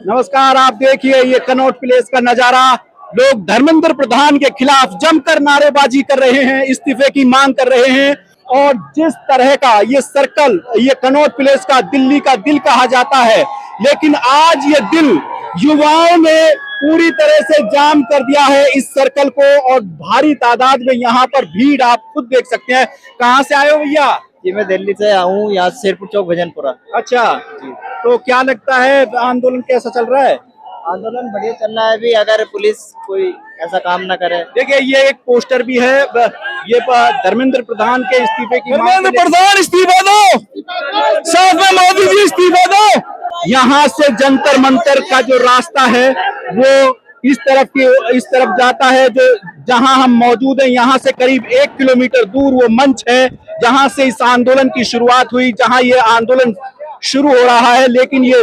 नमस्कार, आप देखिए ये कनॉट प्लेस का नजारा। लोग धर्मेंद्र प्रधान के खिलाफ जमकर नारेबाजी कर रहे हैं, इस्तीफे की मांग कर रहे हैं। और जिस तरह का ये सर्कल, ये कनॉट प्लेस का दिल्ली का दिल कहा जाता है, लेकिन आज ये दिल युवाओं ने पूरी तरह से जाम कर दिया है इस सर्कल को। और भारी तादाद में यहाँ पर भीड़ आप खुद देख सकते हैं। कहाँ से आए हो भैया? जी मैं दिल्ली से आऊँ, यहाँ शेरपुर चौक भजनपुरा। अच्छा, तो क्या लगता है आंदोलन कैसा चल रहा है? आंदोलन बढ़िया चल रहा है अभी, अगर पुलिस कोई ऐसा काम ना करे। देखिए ये एक पोस्टर भी है, ये धर्मेंद्र प्रधान के इस्तीफे की मांग। धर्मेंद्र प्रधान इस्तीफा दो, साथ में मोदी जी इस्तीफा दो। यहाँ से जंतर मंतर का जो रास्ता है वो इस तरफ जाता है, जो जहां हम मौजूद हैं यहाँ से करीब 1 किलोमीटर दूर वो मंच है जहां से इस आंदोलन की शुरुआत हुई, जहां ये आंदोलन शुरू हो रहा है। लेकिन ये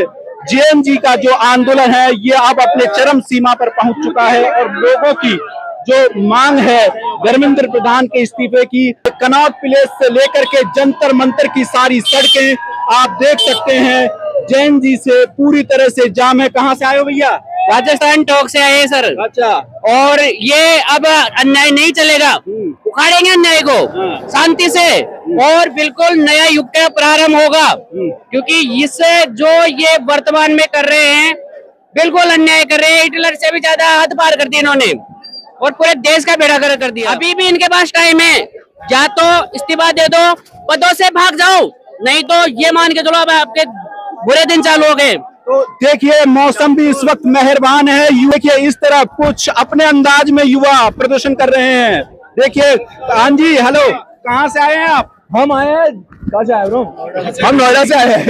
जेएनजी का जो आंदोलन है ये अब अपने चरम सीमा पर पहुंच चुका है और लोगों की जो मांग है धर्मेंद्र प्रधान के इस्तीफे की, कनॉट प्लेस से लेकर के जंतर मंतर की सारी सड़कें आप देख सकते हैं जेएनजी से पूरी तरह से जाम है। कहाँ से आए हो भैया? राजस्थान टॉक से आए सर। अच्छा, और ये अब अन्याय नहीं चलेगा, उखाड़ेंगे अन्याय को शांति से और बिल्कुल नया युग का प्रारंभ होगा। क्योंकि इससे जो ये वर्तमान में कर रहे हैं बिल्कुल अन्याय कर रहे हैं। हिटलर से भी ज्यादा हद पार कर दी इन्होंने और पूरे देश का बेड़ा गर्क कर दिया। अभी भी इनके पास टाइम है, या तो इस्तीफा दे दो, पदों से भाग जाओ, नहीं तो ये मान के चलो अब आपके बुरे दिन चालू हो गए। तो देखिए मौसम भी इस वक्त मेहरबान है। देखिए इस तरह कुछ अपने अंदाज में युवा प्रदर्शन कर रहे हैं। देखिए, हाँ जी, हेलो, कहाँ से आए हैं आप? हम आए हैं, कहाँ से आए ब्रो? हम नोएडा से आए हैं।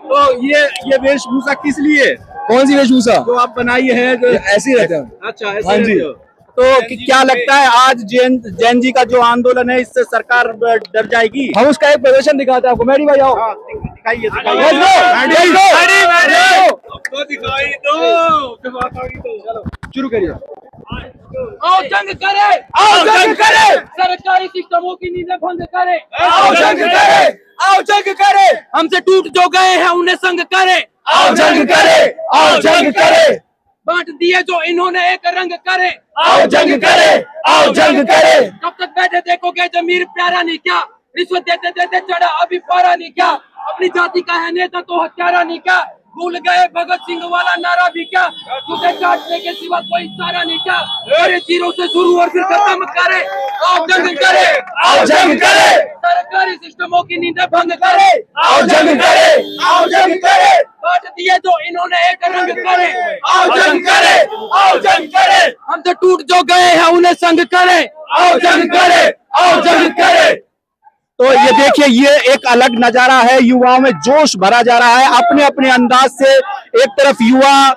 तो ये वेशभूषा किस लिए? कौन सी वेशभूषा? जो आप बनाई है जो ऐसे ही रहते हैं। अच्छा, ऐसे हाँ जी। रहते हो। तो क्या लगता है आज जेएनजी का जो आंदोलन है इससे सरकार डर जाएगी? हम उसका एक प्रदर्शन दिखाते हैं आपको। मेरी भाई आओ। हाँ, दिखाइए Let's go! शुरू करिए। आओ जंग करे, आओ जंग करे, सरकारी सिस्टमों की नींदें भंग करे, आओ जंग करे, आओ जंग करे, हमसे टूट जो गए हैं उन्हें संग करे, आओ जंग करे, आओ जंग करे, बांट दिए जो इन्होंने एक रंग करे, आओ जंग करे, आओ जंग करे। कब तक बैठे देखोगे जमीर प्यारा नहीं क्या, रिश्वत देते देते चढ़ा अभी पारा नहीं क्या, अपनी जाति का है नेता तो हत्यारा नहीं क्या, भूल गए भगत सिंह वाला नारा भी क्या, तुझे काटने के सिवा कोई सारा नहीं क्या, अरे जीरो से शुरू और फिर खत्म करे, आओ जंग करे, आओ जंग करे, सरकारी सिस्टमों की नींदें भंग करे, आओ जंग करे, आओ जंग करे, बांट दिए जो इन्होंने एक रंग करे, आओ जंग करे, आओ जंग करे, हमसे टूट जो गए हैं उन्हें संग करे, आओ जंग करे, आओ जंग करे। तो ये देखिए ये एक अलग नजारा है, युवाओं में जोश भरा जा रहा है अपने अपने अंदाज से। एक तरफ युवा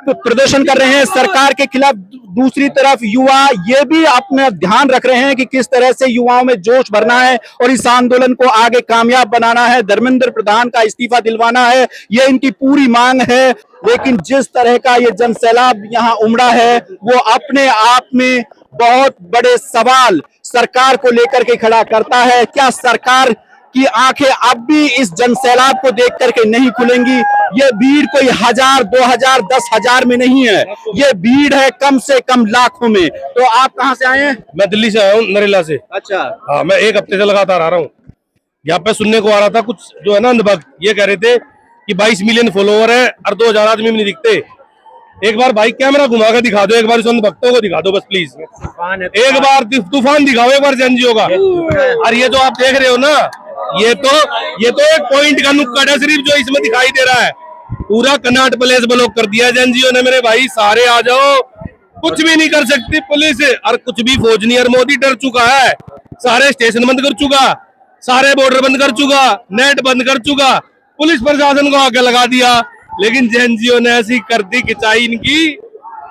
प्रदर्शन कर रहे हैं सरकार के खिलाफ, दूसरी तरफ युवा ये भी अपना ध्यान रख रहे हैं कि किस तरह से युवाओं में जोश भरना है और इस आंदोलन को आगे कामयाब बनाना है, धर्मेंद्र प्रधान का इस्तीफा दिलवाना है, ये इनकी पूरी मांग है। लेकिन जिस तरह का ये जनसैलाब यहाँ उमड़ा है वो अपने आप में बहुत बड़े सवाल सरकार को लेकर के खड़ा करता है। क्या सरकार की आंखें अब भी इस जनसैलाब को देख करके नहीं खुलेंगी? ये भीड़ कोई 1000, 2000, 10,000 में नहीं है, ये भीड़ है कम से कम लाखों में। तो आप कहाँ से आए हैं? मैं दिल्ली से आया हूँ, नरेला से। अच्छा, हाँ, मैं 1 हफ्ते से लगातार आ रहा हूँ। यहाँ पे सुनने को आ रहा था कुछ जो है ना अंधभक्त, ये कह रहे थे कि 22 मिलियन फॉलोवर है और 2000 आदमी में नहीं दिखते। एक बार भाई कैमरा घुमा के दिखा दो, एक बार उन भक्तों को दिखा दो बस प्लीज। एक बार तूफान दिखाओ, एक बार जेएनजी का। और ये जो आप देख रहे हो ना, ये तो एक पॉइंट का नुक्कड़ है सिर्फ जो इसमें दिखाई दे रहा है। पूरा कनॉट प्लेस ब्लॉक कर दिया जेएनजी ने। मेरे भाई सारे आ जाओ, कुछ भी नहीं कर सकती पुलिस और कुछ भी फौज नहीं। और मोदी डर चुका है, सारे स्टेशन बंद कर चुका, सारे बॉर्डर बंद कर चुका, नेट बंद कर चुका, पुलिस प्रशासन को आगे लगा दिया। लेकिन जेएनजी ने ऐसी कर दी खिंचाई इनकी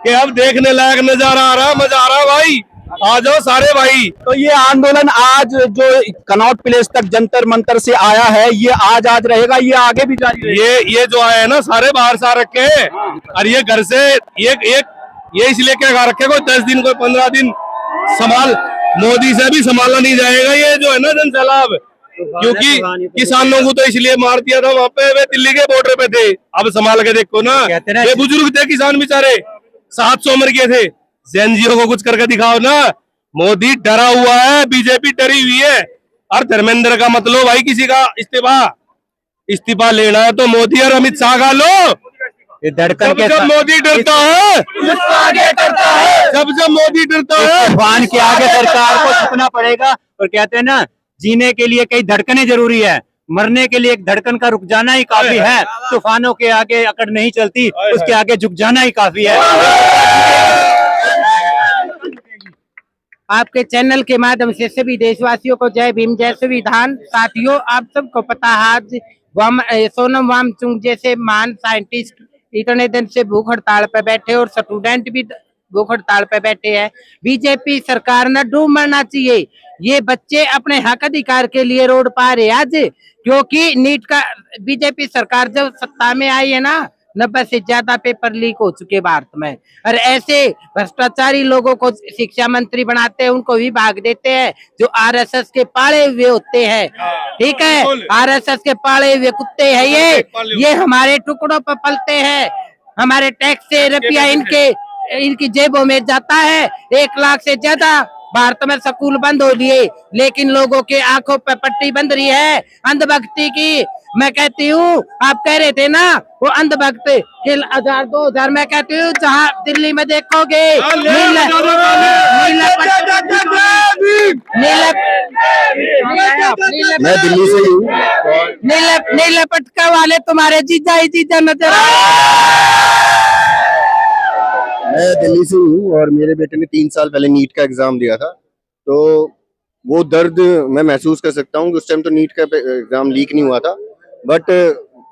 कि अब देखने लायक नजारा आ रहा, मजा आ रहा भाई। आ जाओ सारे भाई। तो ये आंदोलन आज जो कनॉट प्लेस तक जंतर मंतर से आया है ये आज रहेगा, ये आगे भी जारी रहेगा। ये जो आए हैं ना सारे बाहर से आ रखे हैं और ये घर से ये इसलिए क्या खा रखे, कोई 10 दिन कोई 15 दिन संभाल, मोदी से भी संभाला नहीं जाएगा ये जो है ना जनसैलाब। क्योंकि किसानों को तो इसलिए मार दिया था वहां पे, वे दिल्ली के बॉर्डर पे थे। अब संभाल के देखो ना, ये बुजुर्ग थे किसान बेचारे, 700 मर गए थे। एनजीओ को कुछ करके दिखाओ ना। मोदी डरा हुआ है, बीजेपी डरी हुई है। और धर्मेंद्र का मतलब भाई किसी का इस्तीफा लेना है तो मोदी और अमित शाह का लो। धड़कन के जब मोदी डरता है जब मोदी डरता है, तूफान के आगे सरकार को झुकना पड़ेगा। और कहते हैं ना, जीने के लिए कई धड़कनें जरूरी है, मरने के लिए एक धड़कन का रुक जाना ही काफी है। तूफानों के आगे अकड़ नहीं चलती, उसके आगे झुक जाना ही काफी है। आपके चैनल के माध्यम से सभी देशवासियों को जय भीम, जय संविधान। साथियों, आप सबको पता है आज सोनम वांगचुक जैसे महान साइंटिस्ट इतने दिन से भूख हड़ताल पे बैठे और स्टूडेंट भी भूख हड़ताल पे बैठे हैं। बीजेपी सरकार न डूब मरना चाहिए। ये बच्चे अपने हक अधिकार के लिए रोड पार है आज, क्योंकि नीट का बीजेपी सरकार जब सत्ता में आई है ना, 90 से ज्यादा पेपर लीक हो चुके भारत में। और ऐसे भ्रष्टाचारी लोगों को शिक्षा मंत्री बनाते हैं, उनको भी भाग देते हैं जो आरएसएस के पाले हुए होते हैं। ठीक है, आरएसएस के पाले हुए कुत्ते हैं ये हमारे टुकड़ों पर पलते हैं। हमारे टैक्स से रुपया इनकी जेबों में जाता है। 1 लाख से ज्यादा भारत में स्कूल बंद हो लिए, लेकिन लोगों के आंखों पर पट्टी बंध रही है अंधभक्ति की। मैं कहती हूँ, आप कह रहे थे ना वो अंधभक्त के 1000-2000, मैं कहती हूँ जहाँ दिल्ली में देखोगे मैं दिल्ली से ही हूँ। नीले पटका वाले तुम्हारे जीजा ही जीजा नजर मैं दिल्ली से हूँ और मेरे बेटे ने 3 साल पहले नीट का एग्जाम दिया था, तो वो दर्द मैं महसूस कर सकता हूँ। उस टाइम तो नीट का एग्जाम लीक नहीं हुआ था, बट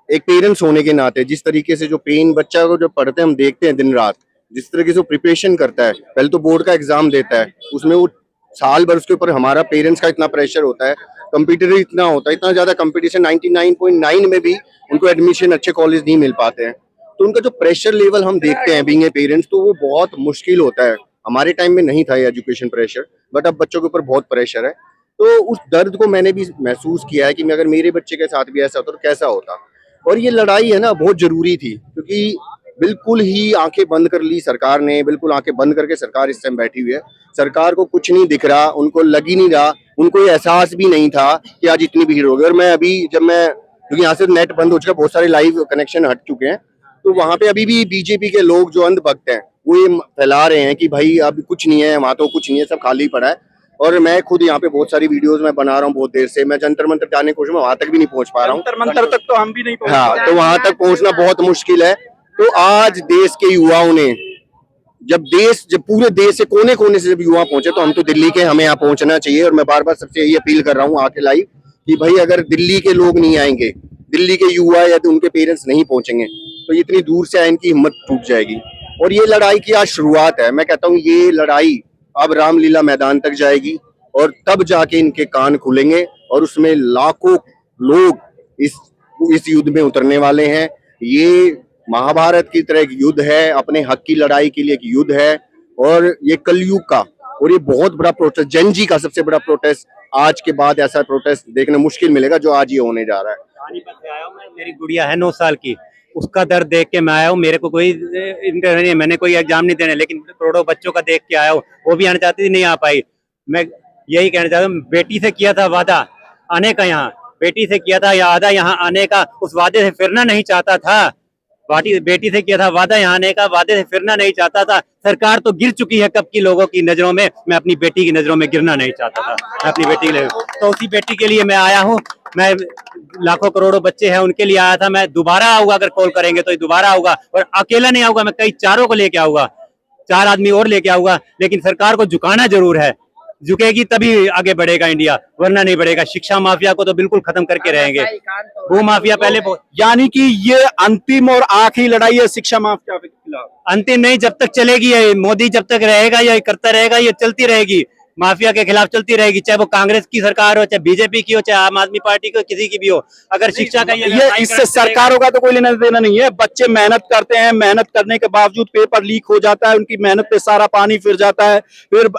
एक पेरेंट्स होने के नाते जिस तरीके से जो पेन बच्चा को जो पढ़ते हैं हम देखते हैं दिन रात, जिस तरीके से वो प्रिपरेशन करता है, पहले तो बोर्ड का एग्जाम देता है, उसमें वो साल भर उसके ऊपर हमारा पेरेंट्स का इतना प्रेशर होता है, कंप्यूटर इतना होता है, इतना ज्यादा कंपटीशन, 99.9 में भी उनको एडमिशन अच्छे कॉलेज नहीं मिल पाते हैं। तो उनका जो प्रेशर लेवल हम देखते हैं बीइंग ए पेरेंट्स, तो वो बहुत मुश्किल होता है। हमारे टाइम में नहीं था ये एजुकेशन प्रेशर, बट अब बच्चों के ऊपर बहुत प्रेशर है। तो उस दर्द को मैंने भी महसूस किया है कि अगर मेरे बच्चे के साथ भी ऐसा होता तो कैसा होता। और ये लड़ाई है ना बहुत जरूरी थी, क्योंकि बिल्कुल ही आंखें बंद कर ली सरकार ने, बिल्कुल आंखें बंद करके सरकार इस टाइम बैठी हुई है। सरकार को कुछ नहीं दिख रहा, उनको लग ही नहीं रहा, उनको ये एहसास भी नहीं था कि आज इतनी भीड़ होगी। और मैं अभी क्योंकि यहाँ से नेट बंद हो चुका, बहुत सारे लाइव कनेक्शन हट चुके हैं, तो वहां पे अभी भी बीजेपी के लोग जो अंधभक्त हैं वो ये फैला रहे हैं कि भाई अब कुछ नहीं है, वहां तो कुछ नहीं है, सब खाली पड़ा है। और मैं खुद यहाँ पे बहुत सारी वीडियोस में बना रहा हूँ बहुत देर से। मैं जंतर मंतर जाने की कोशिश में वहां तक भी नहीं पहुंच पा रहा हूँ, जंतर मंतर तक तो हम भी नहीं पहुंच। हाँ, तो वहां तक पहुंचना बहुत मुश्किल है। तो आज देश के युवाओं ने जब पूरे देश से कोने कोने से जब युवा पहुंचे, तो हम तो दिल्ली के, हमें यहाँ पहुंचना चाहिए। और मैं बार बार सबसे यही अपील कर रहा हूँ आके लाइव कि भाई अगर दिल्ली के लोग नहीं आएंगे, दिल्ली के युवा या तो उनके पेरेंट्स नहीं पहुंचेंगे, तो इतनी दूर से इनकी हिम्मत टूट जाएगी। और ये लड़ाई की आज शुरुआत है। मैं कहता हूँ ये लड़ाई अब रामलीला मैदान तक जाएगी और तब जाके इनके कान खुलेंगे और उसमें लाखों लोग इस युद्ध में उतरने वाले हैं। ये महाभारत की तरह एक युद्ध है, अपने हक की लड़ाई के लिए एक युद्ध है। और ये कलयुग का और ये बहुत बड़ा प्रोटेस्ट, जन जी का सबसे बड़ा प्रोटेस्ट, आज के बाद ऐसा प्रोटेस्ट देखने मुश्किल मिलेगा जो आज ये होने जा रहा है। पानीपत से आया हूं मैं, मेरी गुड़िया है 9 साल की, उसका दर्द देख के मैं आया हूँ। मेरे को कोई इंटरेस्ट नहीं है, मैंने कोई एग्जाम नहीं देने, लेकिन करोड़ों बच्चों का देख के आया हूँ। वो भी आना चाहती थी, नहीं आ पाई। मैं यही कहना चाहता हूँ, बेटी से किया था वादा आने का, यहाँ बेटी से किया था वादा यहाँ आने का, उस वादे से फिरना नहीं चाहता था। बेटी से किया था वादा यहाँ आने का, वादे से फिरना नहीं चाहता था। सरकार तो गिर चुकी है कब की लोगों की नजरों में, मैं अपनी बेटी की नजरों में गिरना नहीं चाहता था। मैं अपनी बेटी के लिए, तो उसी बेटी के लिए मैं आया हूँ। मैं लाखों करोड़ों बच्चे हैं उनके लिए आया था। मैं दोबारा आऊंगा, अगर कॉल करेंगे तो दोबारा आऊंगा। और अकेला नहीं आऊंगा, मैं कई 4 को लेके आऊंगा, 4 आदमी और लेके आऊंगा। लेकिन सरकार को झुकाना जरूर है, झुकेगी तभी आगे बढ़ेगा इंडिया, वरना नहीं बढ़ेगा। शिक्षा माफिया को तो बिल्कुल खत्म करके रहेंगे। भू माफिया पहले, यानी कि ये अंतिम और आखिरी लड़ाई है शिक्षा माफिया के खिलाफ। अंतिम नहीं, जब तक चलेगी ये, मोदी जब तक रहेगा ये करता रहेगा, ये चलती रहेगी। माफिया के खिलाफ चलती रहेगी, चाहे वो कांग्रेस की सरकार हो, चाहे बीजेपी की हो, चाहे आम आदमी पार्टी की हो, किसी की भी हो। अगर शिक्षा का ये इससे सरकारों का तो कोई लेना देना नहीं है। बच्चे मेहनत करते हैं, मेहनत करने के बावजूद पेपर लीक हो जाता है, उनकी मेहनत पे सारा पानी फिर जाता है। फिर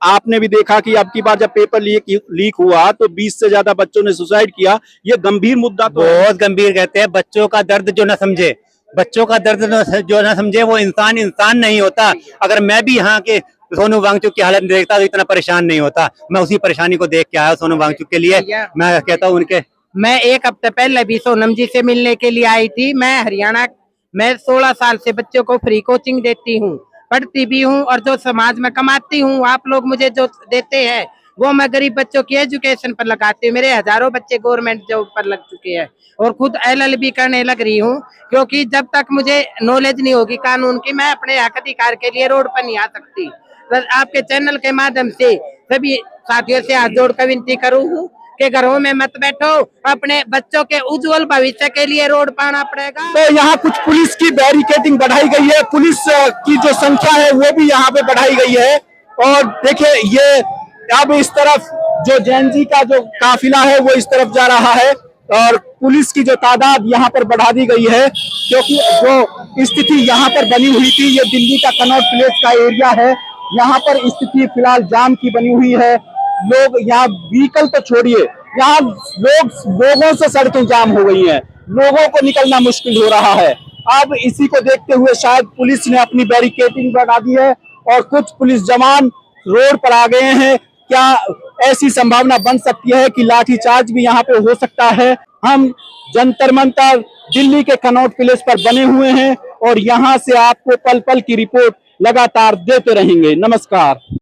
आपने भी देखा कि अब की बार जब पेपर लीक हुआ तो 20 से ज्यादा बच्चों ने सुसाइड किया। ये गंभीर मुद्दा तो है। बहुत गंभीर कहते हैं। बच्चों का दर्द जो न समझे, बच्चों का दर्द जो न समझे वो इंसान नहीं होता। अगर मैं भी यहाँ के सोनू वांगचुक की हालत देखता तो इतना परेशान नहीं होता। मैं उसी परेशानी को देख के आया सोनू वांगचुक के लिए। मैं कहता हूँ उनके, मैं एक हफ्ते पहले भी सोनम जी से मिलने के लिए आई थी। मैं हरियाणा मैं 16 साल से बच्चों को फ्री कोचिंग देती हूँ, पढ़ती भी हूँ, और जो समाज में कमाती हूँ आप लोग मुझे जो देते हैं वो मैं गरीब बच्चों की एजुकेशन पर लगाती हूँ। मेरे हजारों बच्चे गवर्नमेंट जॉब पर लग चुके हैं और खुद LLB करने लग रही हूँ, क्योंकि जब तक मुझे नॉलेज नहीं होगी कानून की मैं अपने हक अधिकार के लिए रोड पर नहीं आ सकती। तो आपके चैनल के माध्यम से सभी साथियों से हाथ जोड़कर विनती करूँ कि घरों में मत बैठो, अपने बच्चों के उज्जवल भविष्य के लिए रोड पर आना पड़ेगा। तो यहाँ कुछ पुलिस की बैरिकेडिंग बढ़ाई गई है, पुलिस की जो संख्या है वो भी यहाँ पे बढ़ाई गई है। और देखिए ये अब इस तरफ जो जैन जी का जो काफिला है वो इस तरफ जा रहा है और पुलिस की जो तादाद यहाँ पर बढ़ा दी गई है, क्योंकि जो स्थिति यहाँ पर बनी हुई थी, ये दिल्ली का कनॉट प्लेस का एरिया है। यहाँ पर स्थिति फिलहाल जाम की बनी हुई है। लोग यहाँ व्हीकल तो छोड़िए, यहाँ लोगों से सड़कें जाम हो गई हैं, लोगों को निकलना मुश्किल हो रहा है। अब इसी को देखते हुए शायद पुलिस ने अपनी बैरिकेडिंग बढ़ा दी है और कुछ पुलिस जवान रोड पर आ गए हैं। क्या ऐसी संभावना बन सकती है कि लाठीचार्ज भी यहाँ पे हो सकता है? हम जंतर मंतर दिल्ली के कनॉट प्लेस पर बने हुए हैं और यहाँ से आपको पल पल की रिपोर्ट लगातार देते रहेंगे। नमस्कार।